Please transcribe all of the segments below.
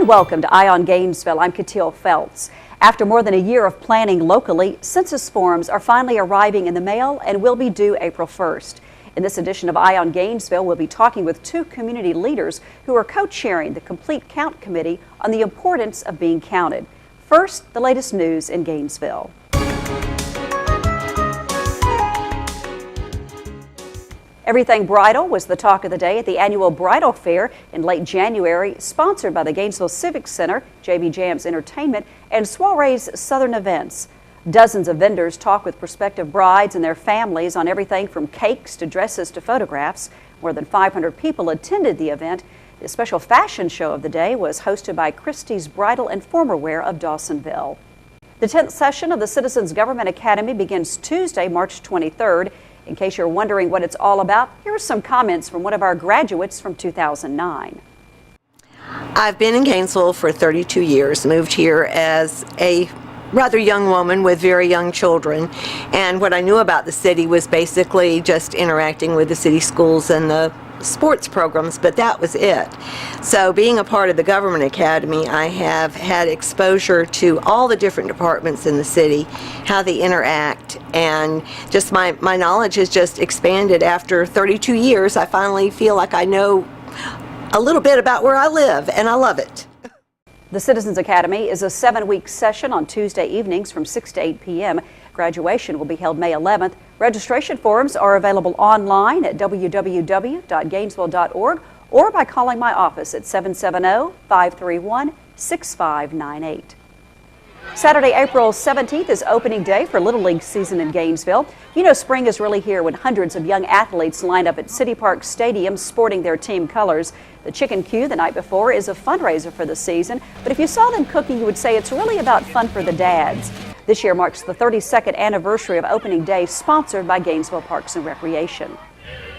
and welcome to Eye on Gainesville. I'm Katil Feltz. After more than a year of planning locally, census forms are finally arriving in the mail and will be due April 1st. In this edition of Eye on Gainesville, we'll be talking with two community leaders who are co-chairing the Complete Count Committee on the importance of being counted. First, the latest news in Gainesville. Everything Bridal was the talk of the day at the annual Bridal Fair in late January, sponsored by the Gainesville Civic Center, JB Jams Entertainment, and Soiree's Southern Events. Dozens of vendors talk with prospective brides and their families on everything from cakes to dresses to photographs. More than 500 people attended the event. The special fashion show of the day was hosted by Christie's Bridal and Formal Wear of Dawsonville. The 10th session of the Citizens Government Academy begins Tuesday, March 23rd. In case you're wondering what it's all about, here are some comments from one of our graduates from 2009. I've been in Gainesville for 32 years, moved here as a rather young woman with very young children, and what I knew about the city was basically just interacting with the city schools and the sports programs, but that was it. So being a part of the Government Academy, I have had exposure to all the different departments in the city, how they interact, and just my knowledge has just expanded. After 32 years, I finally feel like I know a little bit about where I live, and I love it. The Citizens Academy is a 7-week session on Tuesday evenings from 6 to 8 p.m. Graduation will be held May 11th. Registration forms are available online at www.gainesville.org or by calling my office at 770-531-6598. Saturday, April 17th is opening day for Little League season in Gainesville. You know, spring is really here when hundreds of young athletes line up at City Park Stadium sporting their team colors. The Chicken Q the night before is a fundraiser for the season, but if you saw them cooking, you would say it's really about fun for the dads. This year marks the 32nd anniversary of opening day, sponsored by Gainesville Parks and Recreation.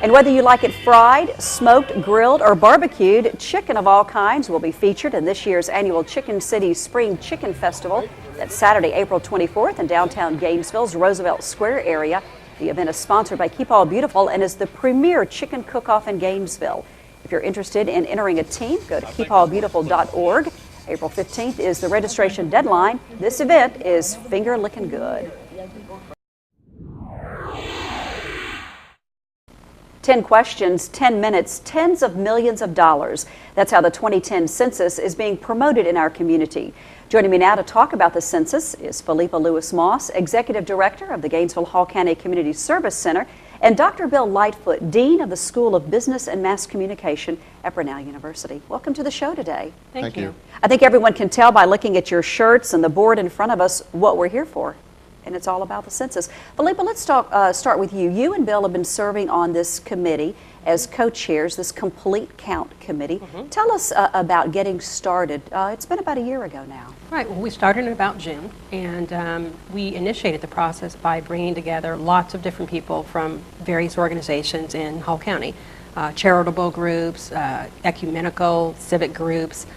And whether you like it fried, smoked, grilled, or barbecued, chicken of all kinds will be featured in this year's annual Chicken City Spring Chicken Festival. That's Saturday, April 24th in downtown Gainesville's Roosevelt Square area. The event is sponsored by Keep All Beautiful and is the premier chicken cook-off in Gainesville. If you're interested in entering a team, go to keepallbeautiful.org. April 15th is the registration deadline. This event is finger licking good. 10 questions, 10 minutes, tens of millions of dollars. That's how the 2010 census is being promoted in our community. Joining me now to talk about the census is Philippa Lewis-Moss, Executive Director of the Gainesville-Hall County Community Service Center, and Dr. Bill Lightfoot, Dean of the School of Business and Mass Communication at Grinnell University. Welcome to the show today. Thank you. I think everyone can tell by looking at your shirts and the board in front of us what we're here for, and it's all about the census. Philippa, let's start with you. You and Bill have been serving on this committee as co-chairs, this Complete Count Committee. Tell us about getting started. It's been about a year ago now. Right. Well, we started in about June, and we initiated the process by bringing together lots of different people from various organizations in Hall County, charitable groups, ecumenical, civic groups,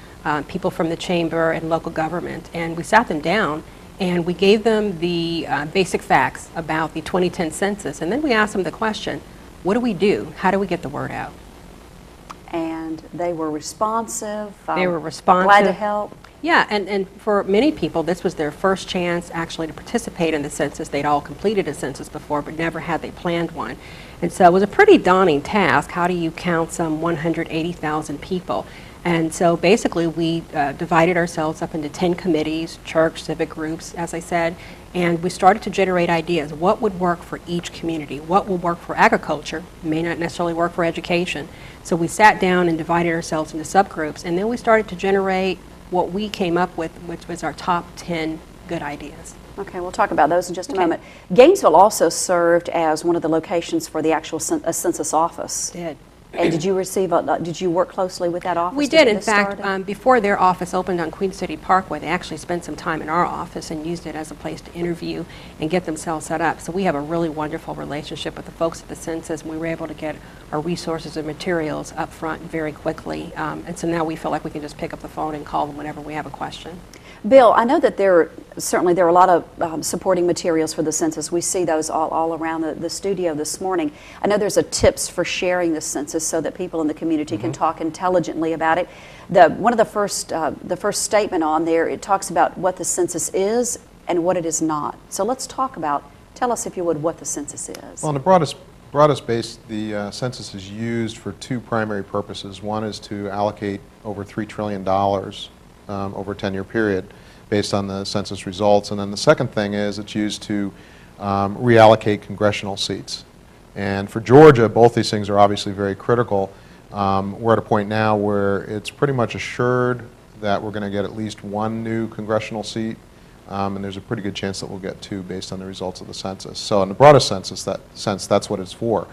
people from the chamber and local government, and we sat them down and we gave them the basic facts about the 2010 census, and then we asked them the question, what do we do? How do we get the word out? And they were responsive. They were responsive. Glad to help. Yeah, and for many people, this was their first chance actually to participate in the census. They'd all completed a census before, but never had they planned one. And so it was a pretty daunting task. How do you count some 180,000 people? And so basically we divided ourselves up into 10 committees, church, civic groups, as I said, and we started to generate ideas. What would work for each community? What will work for agriculture? May not necessarily work for education. So we sat down and divided ourselves into subgroups, and then we started to generate what we came up with, which was our top 10 good ideas. Okay, we'll talk about those in just a moment. Gainesville also served as one of the locations for the actual census office. Did. And did you receive? Did you work closely with that office? We did. In fact, before their office opened on Queen City Parkway, they actually spent some time in our office and used it as a place to interview and get themselves set up. So we have a really wonderful relationship with the folks at the census, and we were able to get our resources and materials up front very quickly. And so now we feel like we can just pick up the phone and call them whenever we have a question. Bill, I know that there certainly there are a lot of supporting materials for the census. We see those all around the studio this morning. I know there's a tips for sharing the census so that people in the community can talk intelligently about it. One of the first statement on there, it talks about what the census is and what it is not. So let's tell us if you would what the census is. Well, in the broadest base, the census is used for two primary purposes. One is to allocate over $3 trillion over a 10-year period based on the census results. And then the second thing is it's used to reallocate congressional seats. And for Georgia, both these things are obviously very critical. We're at a point now where it's pretty much assured that we're going to get at least one new congressional seat. And there's a pretty good chance that we'll get two based on the results of the census. So in the broadest sense, that's what it's for.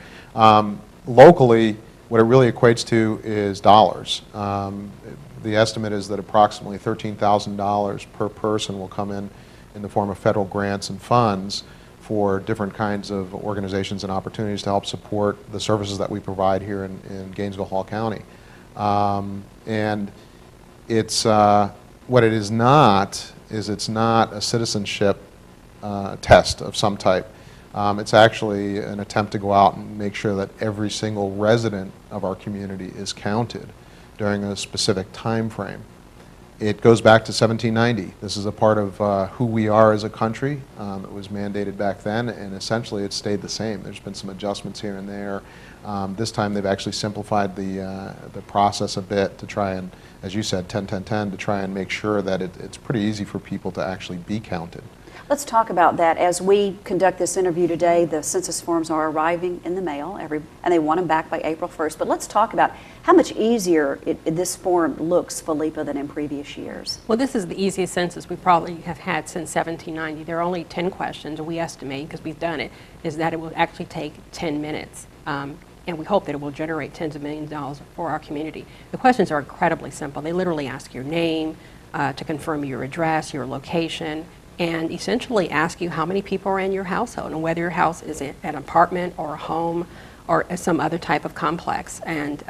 Locally, what it really equates to is dollars. The estimate is that approximately $13,000 per person will come in the form of federal grants and funds for different kinds of organizations and opportunities to help support the services that we provide here in Gainesville-Hall County. And it's what it is not is it's not a citizenship test of some type. It's actually an attempt to go out and make sure that every single resident of our community is counted during a specific time frame. It goes back to 1790. This is a part of who we are as a country. It was mandated back then, and essentially it's stayed the same. There's been some adjustments here and there. This time they've actually simplified the process a bit to try and, as you said, 10-10-10, to try and make sure that it's pretty easy for people to actually be counted. Let's talk about that. As we conduct this interview today, the census forms are arriving in the mail, and they want them back by April 1st. But let's talk about how much easier this form looks, Philippa, than in previous years. Well, this is the easiest census we probably have had since 1790. There are only 10 questions, we estimate, because we've done it, is that it will actually take 10 minutes. And we hope that it will generate tens of millions of dollars for our community. The questions are incredibly simple. They literally ask your name, to confirm your address, your location, and essentially ask you how many people are in your household and whether your house is an apartment or a home or some other type of complex. And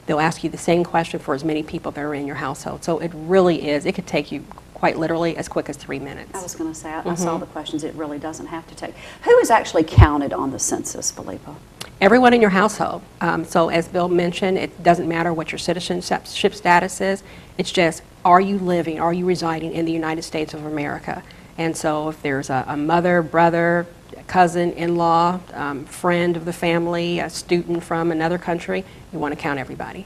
they'll ask you the same question for as many people that are in your household. So it really is, it could take you quite literally as quick as 3 minutes. I was going to say, I saw the questions. It really doesn't have to take. Who is actually counted on the census, Philippa? Everyone in your household. So as Bill mentioned, it doesn't matter what your citizenship status is. It's just, are you residing in the United States of America? And so if there's a mother, brother, cousin, in-law, friend of the family, a student from another country, you want to count everybody.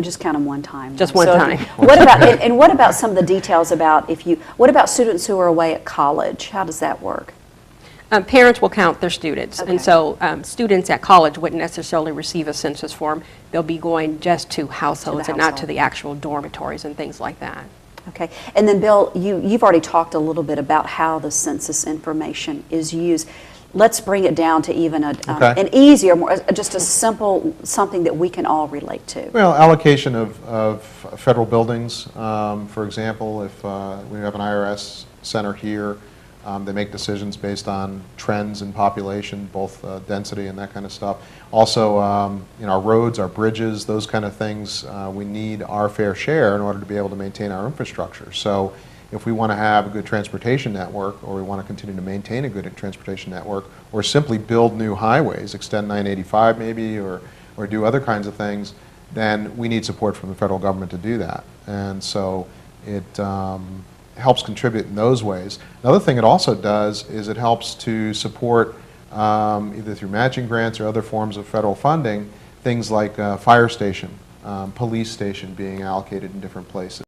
Just count them one time. Just one time. What about and what about some of the details about what about students who are away at college? How does that work? Parents will count their students, Okay. and so students at college wouldn't necessarily receive a census form. They'll be going just to households and not to the actual dormitories and things like that. Okay, and then Bill, you've already talked a little bit about how the census information is used. Let's bring it down to even an easier, just a simple, something that we can all relate to. Well, allocation of federal buildings, for example, if we have an IRS center here, they make decisions based on trends in population, both density and that kind of stuff. Also, our roads, our bridges, those kind of things, we need our fair share in order to be able to maintain our infrastructure. So if we want to have a good transportation network, or we want to continue to maintain a good transportation network, or simply build new highways, extend 985 maybe, or do other kinds of things, then we need support from the federal government to do that. And so it helps contribute in those ways. Another thing it also does is it helps to support, either through matching grants or other forms of federal funding, things like fire station, police station being allocated in different places.